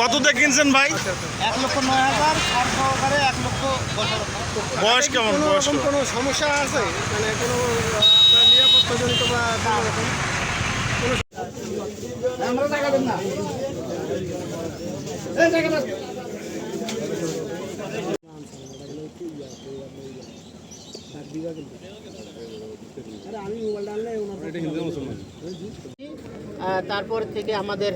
কততে কিনছেন ভাই? 1,09,000 ছাড় সহকারে 1,10,000। বয়স কেমন? বয়স কোনো সমস্যা আছে মানে কোনো নিরাপত্তাজনিত বা কোনো রকম আমরা টাকা দেন না এই টাকাটা তারপর থেকে আমাদের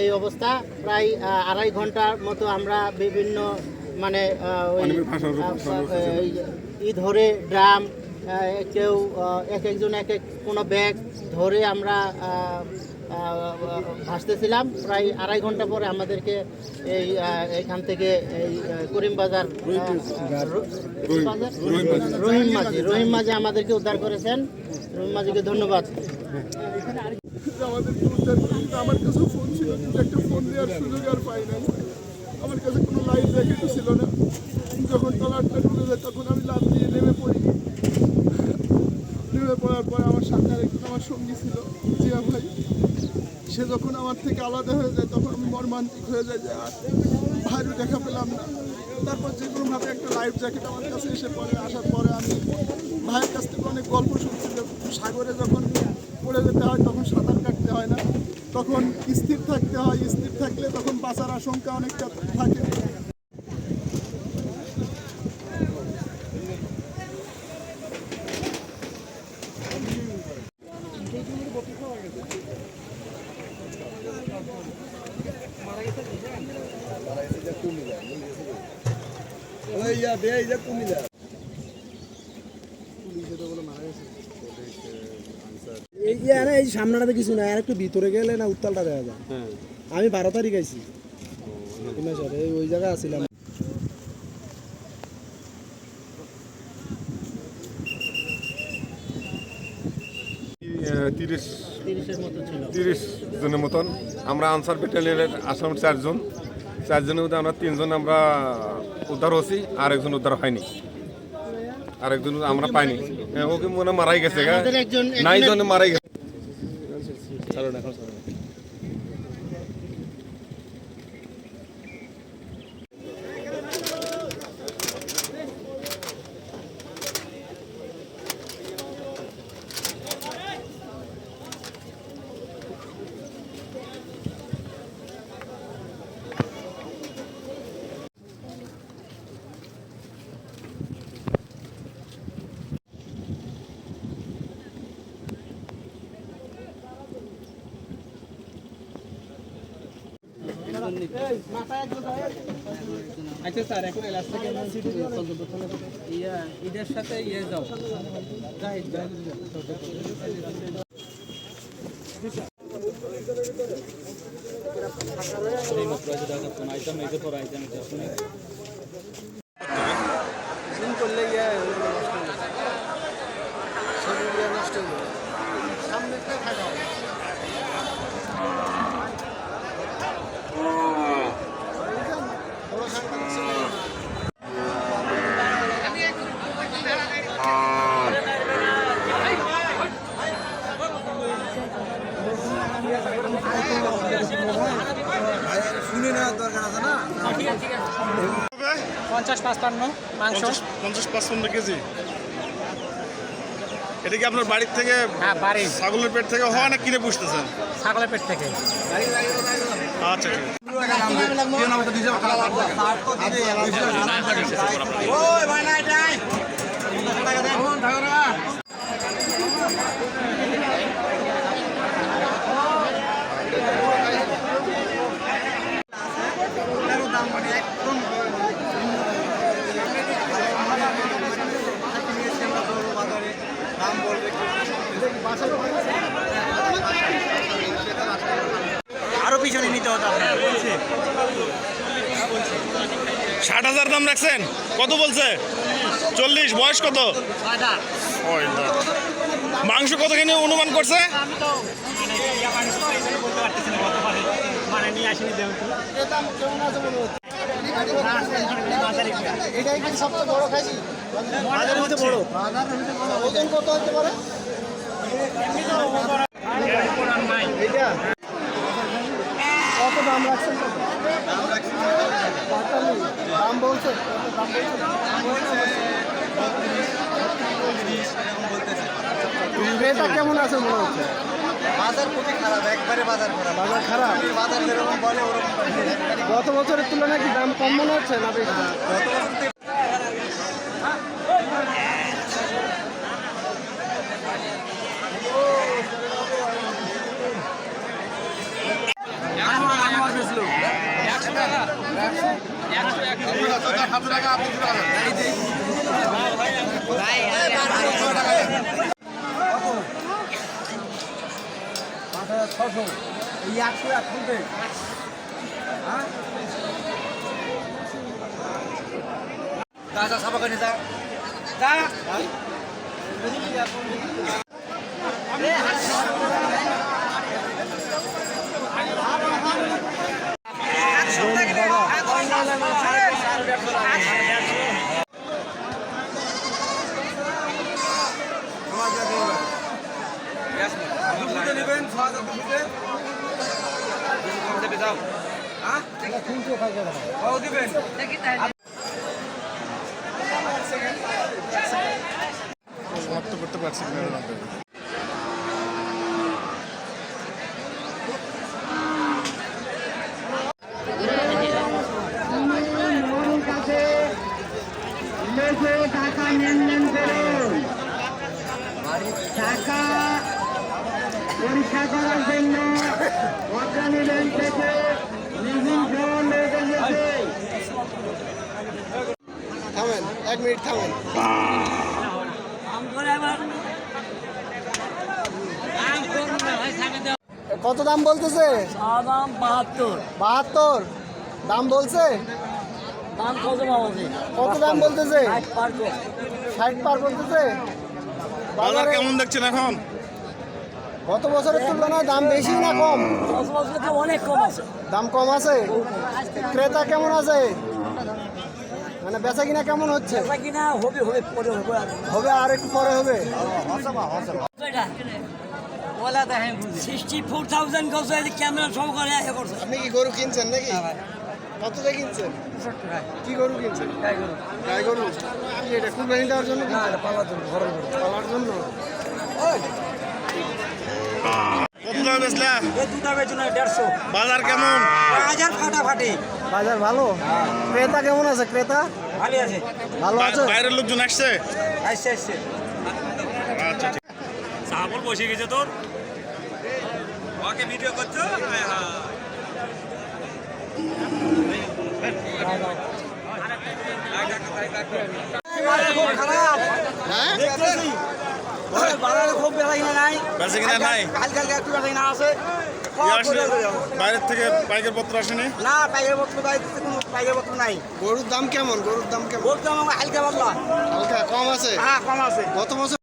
এই অবস্থা প্রায় 2.5 ঘন্টার মতো আমরা বিভিন্ন মানে ধরে ড্রাম কেউ একজন কোনো ব্যাগ ধরে আমরা ভাসতেছিলাম। প্রায় 2.5 ঘন্টা পরে আমাদেরকে এইখান থেকে এই করিমবাজার রহিম মাঝি আমাদেরকে উদ্ধার করেছেন। রহিম মাঝিকে ধন্যবাদ। আমার কাছে ফোন ছিল, একটা ফোন দেওয়ার সুযোগ আর পাই নাই। আমার কাছে কোনো লাইফ জ্যাকেটও ছিল না। যখন ট্রলারটা ঢুকে যায় তখন আমি লাফ দিয়ে নেমে পড়ি। নেমে পড়ার পরে আমার সামনে আরেকজন আমার সঙ্গী ছিল, জিয়া ভাই। সে যখন আমার থেকে আলাদা হয়ে যায় তখন আমি মর্মান্তিক হয়ে যাই যে আর ভাইরও দেখা পেলাম না। তারপর যে কোনোভাবে একটা লাইফ জ্যাকেট আমার কাছে এসে পড়ে। আসার পরে আমি ভাইয়ের কাছ থেকে অনেক গল্প শুনছি যে সাগরে যখন পড়ে যেতে হয় তখন সাঁতার কাটতে হয় না, তখন স্থির থাকতে হয়। স্থির থাকলে তখন বাঁচার আশঙ্কা অনেকটা থাকে। এই সামনেটাতে কিছু না, আর একটু ভিতরে গেলে না উত্তালটা দেওয়া যায়। আমি 12 তারিখ আইছি, ওই জায়গায় আসছিলাম। তিরিশ জনের মতন আমরা আনসার ব্যাটালিয়নের আসাম 4 জন। 4 জনের মধ্যে আমরা 3 জন আমরা উদ্ধার হচ্ছি, আর একজন উদ্ধার হয়নি। আরেকজন আমরা পাইনি, ওকে মনে মারাই গেছে, 9 জনে মারাই গেছে। আচ্ছা স্যার, এখন এলাচ থেকে ঈদের সাথে যাও করলে নষ্ট হয়ে যাবে। সামনে থাকা শুনে নেওয়ার দরকার আছে না। 50-55 মাংস, 50-55 কেজি। এটা কি আপনার বাড়ির থেকে? হ্যাঁ, বাড়ি। ছাগলের পেট থেকে হয় না কিনে পুষতেছেন? ছাগলের পেট থেকে। আচ্ছা, আরো পিছনে নিতে হতো আপনার। 60,000 দাম রাখছেন? কত বলছে? 40। বয়স কত? মাংস কত কিনে অনুমান করছে? এটাই কিন্তু সবচেয়ে বড় খাসি। বড় ওজন কত হতে পারে? এটা কত দাম রাখছেন? কত দাম বলছে? ক্রেতা কেমন আছে মনে হচ্ছে? বাজার খুবই খারাপ, একবারে বাজার খারাপ। বাজার খারাপ। বাজার যেরকম বলে ওরকম গত বছরের তুলনায় কি দাম কম মনে হচ্ছে না বেশি? গত বছর থেকে গাছা সাফা করে যা যা সমাপ্ত করতে পারছি না টাকা লেনদেন করুন, টাকা পরীক্ষা করার জন্য অগ্রণী ব্যাংক থেকে বিভিন্ন লেনদেন গেছে। থামেন, 1 মিনিট থামেন। কত দাম বলতেছে? দাম 72। 72 দাম বলছে? দাম কত বাবাজি? কত দাম বলতেছে? 60 পার করে। 60 পার বলতেছে। বাজার কেমন দেখছেন এখন? গত বছরের তুলনায় দাম বেশি না কম? গত বছর তো অনেক কম আছে। দাম কম আছে। ক্রেতা কেমন আছে? মানে বেচা কিনা কেমন হচ্ছে? বেচা কিনা হবে পরে হবে আর। হবে আর একটু পরে হবে। ওলা দেখেন 64,000 কত ক্যামেরা সহকারে আয় করছে। আপনি কি গরু কিনছেন নাকি? কত দিয়ে কিনছেন? কি গরু কিনছেন? গাই গরু। কি এটা কুরবানি দেওয়ার জন্য কিনছেন? পালার জন্য ঘরের গরু। পালার জন্য। কত দাম বেচলা? এই দুটা বেচুন 150। বাজার কেমন? বাজার ফাটাফাটি। বাজার ভালো। ক্রেতা কেমন আছে? ক্রেতা ভালো আছে। ভালো আছে। বাইরের লোকজন আসছে? আসছে। আচ্ছা ঠিক সাহাবল বসে গেছে তোর ওকে ভিডিও করছো খারাপ হ্যাঁ? দেখতেছি বাজারে খুব বেচা কিনা নাই। বেচা কিনা নাই? কালকে একটু বেচা কিনা আছে। কি আসলে বাইরের থেকে পাইকার পত্র আসেনি? না পাইকারি পত্র কোনো পাইকারি পত্র নাই। গরুর দাম কেমন? গরুর দাম কেমন? বলতে হালকা পাতলা। হালকা কম আছে। হ্যাঁ কম আছে। গত বছর